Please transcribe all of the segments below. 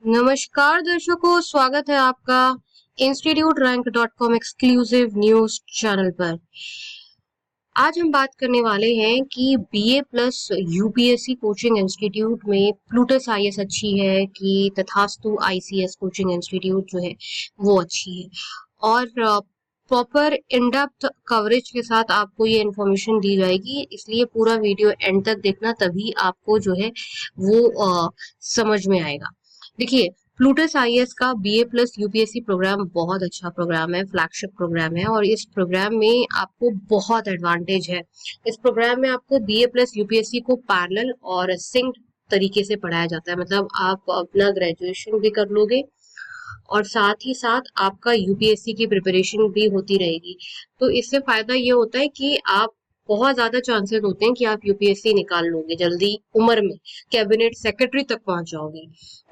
नमस्कार दर्शकों, स्वागत है आपका institute rank dot com exclusive news channel पर। आज हम बात करने वाले हैं कि BA plus UPSC coaching institute में प्लूटस आईएएस अच्छी है कि तथास्तु आईसीएस कोचिंग इंस्टीट्यूट जो है वो अच्छी है। और प्रॉपर इन डेप्थ कवरेज के साथ आपको ये इन्फॉर्मेशन दी जाएगी, इसलिए पूरा वीडियो एंड तक देखना, तभी आपको जो है वो समझ में आएगा। देखिए, प्लूटस आईएएस का बीए प्लस यूपीएससी प्रोग्राम बहुत अच्छा प्रोग्राम है, फ्लैगशिप प्रोग्राम है और इस प्रोग्राम में आपको बहुत एडवांटेज है। इस प्रोग्राम में आपको बीए प्लस यूपीएससी को पैरेलल और सिंक तरीके से पढ़ाया जाता है, मतलब आप अपना ग्रेजुएशन भी कर लोगे और साथ ही साथ आपका यूपीएससी की प्रिपरेशन भी होती रहेगी। तो इससे फायदा ये होता है कि आप बहुत ज्यादा चांसेस होते हैं कि आप यूपीएससी निकाल लोगे जल्दी उम्र में, कैबिनेट सेक्रेटरी तक पहुंच जाओगे।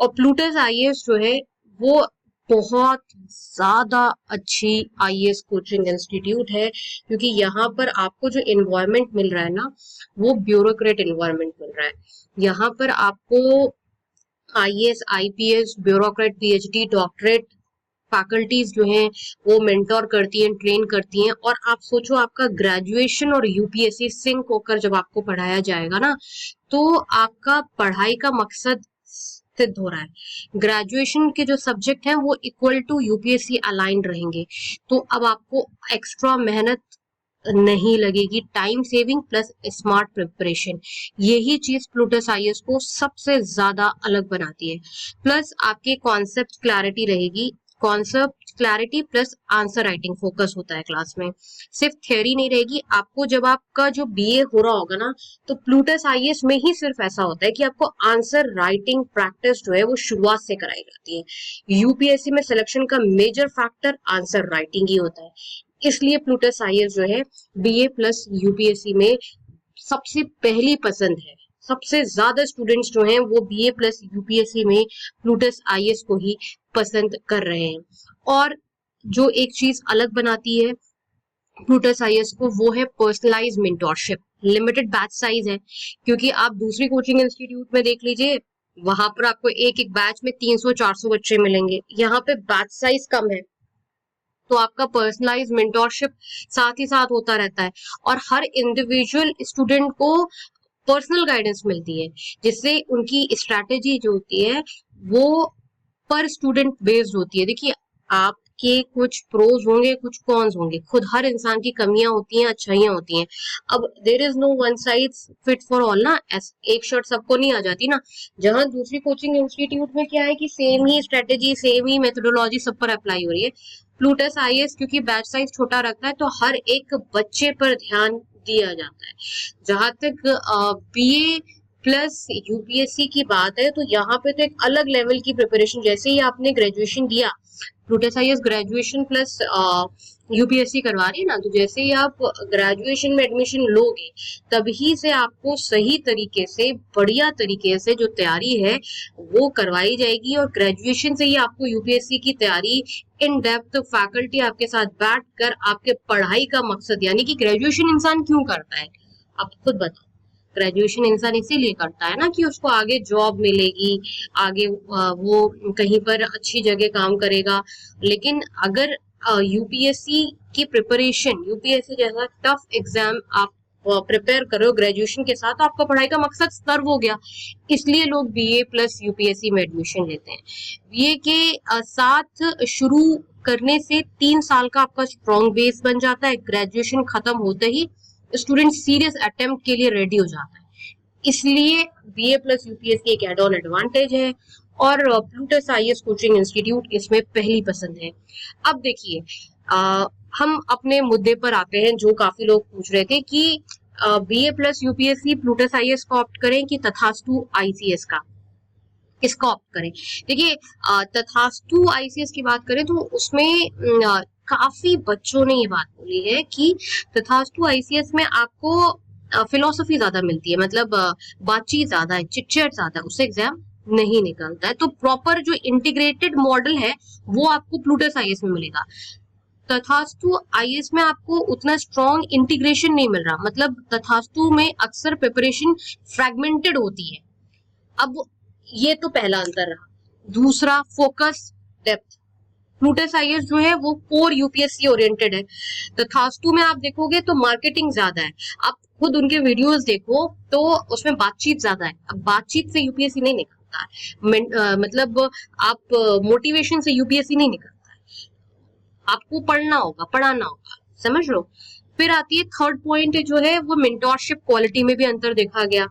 और प्लूटस आईएएस जो है वो बहुत ज्यादा अच्छी आईएएस कोचिंग इंस्टीट्यूट है, क्योंकि यहाँ पर आपको जो एनवायरनमेंट मिल रहा है ना, वो ब्यूरोक्रेट एनवायरनमेंट मिल रहा है। यहाँ पर आपको IAS, IPS, bureaucrat, PhD, doctorate faculties जो हैं वो मेंटोर करती हैं, ट्रेन करती हैं। और आप सोचो, आपका ग्रेजुएशन और यूपीएससी सिंक होकर जब आपको पढ़ाया जाएगा ना, तो आपका पढ़ाई का मकसद सिद्ध हो रहा है। ग्रेजुएशन के जो सब्जेक्ट हैं वो इक्वल टू यूपीएससी अलाइंड रहेंगे, तो अब आपको एक्स्ट्रा मेहनत नहीं लगेगी। Time saving plus smart preparation, यही चीज प्लूटस आईएएस को सबसे ज्यादा अलग बनाती है। प्लस आपके कॉन्सेप्ट क्लैरिटी रहेगी, concept clarity plus answer writing focus होता है क्लास में, सिर्फ थ्योरी नहीं रहेगी। आपको जब आपका जो बीए हो रहा होगा ना, तो प्लूटस आईएएस में ही सिर्फ ऐसा होता है कि आपको आंसर राइटिंग प्रैक्टिस जो है वो शुरुआत से कराई जाती है। यूपीएससी में सिलेक्शन का मेजर फैक्टर आंसर राइटिंग ही होता है, इसलिए प्लूटस आईएएस जो है बीए प्लस यूपीएससी में सबसे पहली पसंद है। सबसे ज्यादा स्टूडेंट्स जो हैं वो बीए प्लस यूपीएससी में प्लूटस आईएएस को ही पसंद कर रहे हैं। और जो एक चीज अलग बनाती है प्लूटस आईएएस को, वो है personalized mentorship. Limited batch size है, क्योंकि आप दूसरी कोचिंग इंस्टीट्यूट में देख लीजिए, वहां पर आपको एक एक बैच में 300-400 बच्चे मिलेंगे। यहाँ पे बैच साइज कम है, तो आपका पर्सनलाइज मेंटोरशिप साथ ही साथ होता रहता है और हर इंडिविजुअल स्टूडेंट को पर्सनल गाइडेंस मिलती है, जिससे उनकी स्ट्रैटेजी जो होती है वो पर स्टूडेंट बेस्ड होती है। देखिए, आपके कुछ प्रोज होंगे, कुछ कॉन्स होंगे, खुद हर इंसान की कमियां होती हैं, अच्छाइयां होती हैं। अब there is no one size fit for all ना, एक शर्ट सबको नहीं आ जाती ना। जहां दूसरी कोचिंग इंस्टीट्यूट में क्या है कि सेम ही स्ट्रेटेजी, सेम ही मेथोडोलॉजी सब पर अप्लाई हो रही है। प्लूटस आईएएस क्योंकि बैच साइज छोटा रखता है, तो हर एक बच्चे पर ध्यान दिया जाता है। जहां तक बीए प्लस यूपीएससी की बात है, तो यहाँ पे तो एक अलग लेवल की प्रिपरेशन, जैसे ही आपने ग्रेजुएशन दिया, Plutus IAS graduation plus UPSC करवा रही है ना, तो जैसे ही आप ग्रेजुएशन में एडमिशन लोगे, तभी से आपको सही तरीके से, बढ़िया तरीके से जो तैयारी है वो करवाई जाएगी। और ग्रेजुएशन से ही आपको यूपीएससी की तैयारी इन डेप्थ फैकल्टी आपके साथ बैठ कर, आपके पढ़ाई का मकसद, यानी कि ग्रेजुएशन इंसान क्यों करता है, आप खुद बताओ। ग्रेजुएशन इंसान इसीलिए करता है ना कि उसको आगे जॉब मिलेगी, आगे वो कहीं पर अच्छी जगह काम करेगा। लेकिन अगर यूपीएससी की प्रिपरेशन, यूपीएससी जैसा टफ एग्जाम आप प्रिपेयर करो ग्रेजुएशन के साथ, तो आपका पढ़ाई का मकसद सर्व हो गया। इसलिए लोग बीए प्लस यूपीएससी में एडमिशन लेते हैं। बीए के साथ शुरू करने से 3 साल का आपका स्ट्रॉन्ग बेस बन जाता है। ग्रेजुएशन खत्म होते ही स्टूडेंट सीरियस अटेम्प्ट के लिए रेडी हो जाता है, इसलिए बीए प्लस यूपीएससी एक एड ऑन एडवांटेज है और प्लूटस आईएएस कोचिंग इंस्टीट्यूट इसमें पहली पसंद है। अब देखिए, हम अपने मुद्दे पर आते हैं, जो काफी लोग पूछ रहे थे कि BA plus UPSC Plutus IAS को ऑप्ट करें कि तथास्तु आईसीएस का, इसका ऑप्ट करें। देखिए, तथास्तु आईसीएस की बात करें तो उसमें काफी बच्चों ने ये बात बोली है कि तथास्तु आईसीएस में आपको फिलोसफी ज्यादा मिलती है, मतलब बातचीत ज्यादा है, चिटचैट ज्यादा है, उससे एग्जाम नहीं निकलता है। तो प्रॉपर जो इंटीग्रेटेड मॉडल है वो आपको प्लूटस आईएएस में मिलेगा। तथास्तु आईएएस में आपको उतना स्ट्रॉन्ग इंटीग्रेशन नहीं मिल रहा, मतलब तथास्तु में अक्सर प्रिपरेशन फ्रेगमेंटेड होती है। अब ये तो पहला अंतर रहा। दूसरा फोकस, डेप्थ। प्लूटस आईएएस जो है वो कोर यूपीएससी ओरिएंटेड है। तथास्तु में आप देखोगे तो मार्केटिंग ज्यादा है। आप खुद उनके वीडियोस देखो तो उसमें बातचीत ज्यादा है। अब बातचीत से यूपीएससी नहीं निकलता है, मतलब आप मोटिवेशन से यूपीएससी नहीं निकलता है, आपको पढ़ना होगा, पढ़ाना होगा, समझ लो। फिर आती है थर्ड पॉइंट जो है वो मेंटोरशिप क्वालिटी में भी अंतर देखा गया।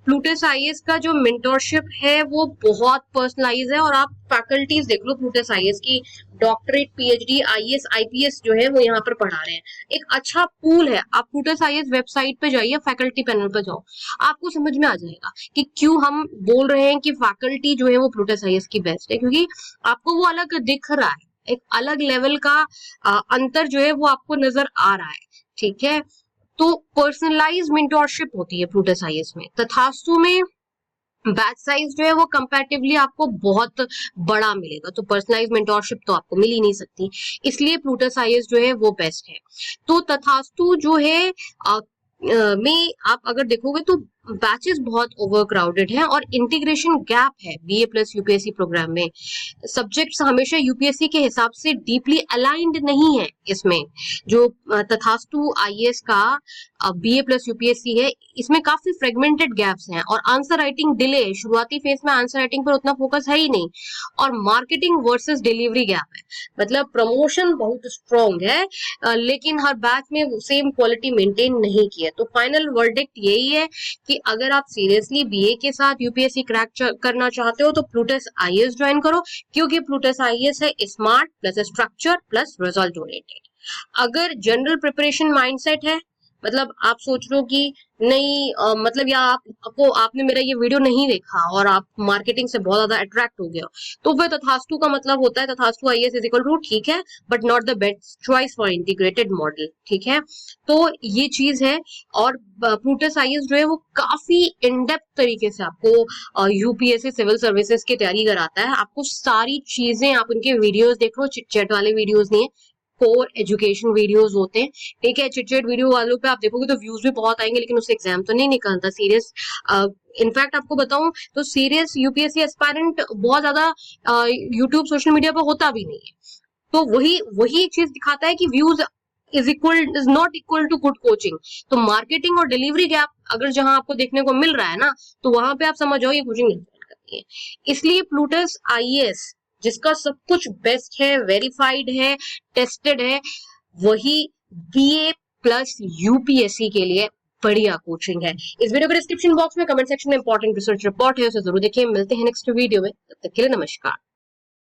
प्लूटस आईएएस का जो मेंटोरशिप है वो बहुत पर्सनलाइज है, और आप फैकल्टीज देख लो प्लूटस आईएएस की, डॉक्टरेट, पीएचडी, आईएएस, आईपीएस जो है वो यहाँ पर पढ़ा रहे हैं। एक अच्छा पूल है। आप प्लूटस आईएएस वेबसाइट पे जाइए, फैकल्टी पैनल पे जाओ, आपको समझ में आ जाएगा कि क्यों हम बोल रहे हैं कि फैकल्टी जो है वो प्लूटस आईएएस की बेस्ट है, क्योंकि आपको वो अलग दिख रहा है, एक अलग लेवल का अंतर जो है वो आपको नजर आ रहा है, ठीक है। तो पर्सनलाइज मेंटोरशिप होती है प्लूटस आईएएस में। तथास्तु में बैच साइज जो है वो कंपैरेटिवली आपको बहुत बड़ा मिलेगा, तो पर्सनलाइज मेंटोरशिप तो आपको मिल ही नहीं सकती, इसलिए प्लूटस आईएएस जो है वो बेस्ट है। तो तथास्तु जो है में आप अगर देखोगे तो बैचेस बहुत ओवरक्राउडेड हैं और इंटीग्रेशन गैप है बीए प्लस यूपीएससी प्रोग्राम में। सब्जेक्ट्स हमेशा यूपीएससी के हिसाब से डीपली अलाइंड नहीं है इसमें। जो तथास्तु आईएएस का बीए प्लस यूपीएससी है, इसमें काफी फ्रेगमेंटेड गैप्स हैं और आंसर राइटिंग डिले, शुरुआती फेज में आंसर राइटिंग पर उतना फोकस है ही नहीं, और मार्केटिंग वर्सेस डिलीवरी गैप है। मतलब प्रमोशन बहुत स्ट्रॉन्ग है, लेकिन हर बैच में सेम क्वालिटी मेंटेन नहीं की है। तो फाइनल वर्डिक्ट यही है कि अगर आप सीरियसली बीए के साथ यूपीएससी क्रैक करना चाहते हो तो प्लूटस आईएएस ज्वाइन करो, क्योंकि प्लूटस आईएएस है smart plus structure plus result oriented. अगर जनरल प्रिपरेशन माइंडसेट है, मतलब आप सोच रहे हो कि नहीं मतलब या आपने मेरा ये वीडियो नहीं देखा और आप मार्केटिंग से बहुत ज्यादा अट्रैक्ट हो गया, तो फिर तथास्तु का मतलब होता है तथास्तु आईएएस इज इक्वल टू ठीक है but not the best choice for integrated model, ठीक है। तो ये चीज है। और प्लूटस आईएएस जो है वो काफी इन डेप्थ तरीके से आपको यूपीएससी सिविल सर्विसेज की तैयारी कराता है। आपको सारी चीजें, आप उनके वीडियोस देख लो, चिट चैट वाले वीडियोस नहीं है, कोर एजुकेशन वीडियोस होते हैं, ठीक है। चिटचैट वीडियो वालों पे आप देखोगे तो व्यूज भी बहुत आएंगे, लेकिन उससे एग्जाम तो नहीं निकलता सीरियस। इनफैक्ट आपको बताऊं तो सीरियस यूपीएससी एस्पायरेंट बहुत ज्यादा यूट्यूब, सोशल मीडिया पर होता भी नहीं है। तो वही एक चीज दिखाता है कि views is not equal to good coaching. तो मार्केटिंग और डिलीवरी गैप अगर जहां आपको देखने को मिल रहा है ना, तो वहां पे आप समझ जाओ ये कोचिंग नहीं करती है। इसलिए प्लूटस आईएएस जिसका सब कुछ बेस्ट है, वेरीफाइड है, टेस्टेड है, वही बीए प्लस यूपीएससी के लिए बढ़िया कोचिंग है। इस वीडियो के डिस्क्रिप्शन बॉक्स में, कमेंट सेक्शन में इंपॉर्टेंट रिसर्च रिपोर्ट है, उसे जरूर देखिए। मिलते हैं नेक्स्ट वीडियो में, तब तक के लिए नमस्कार।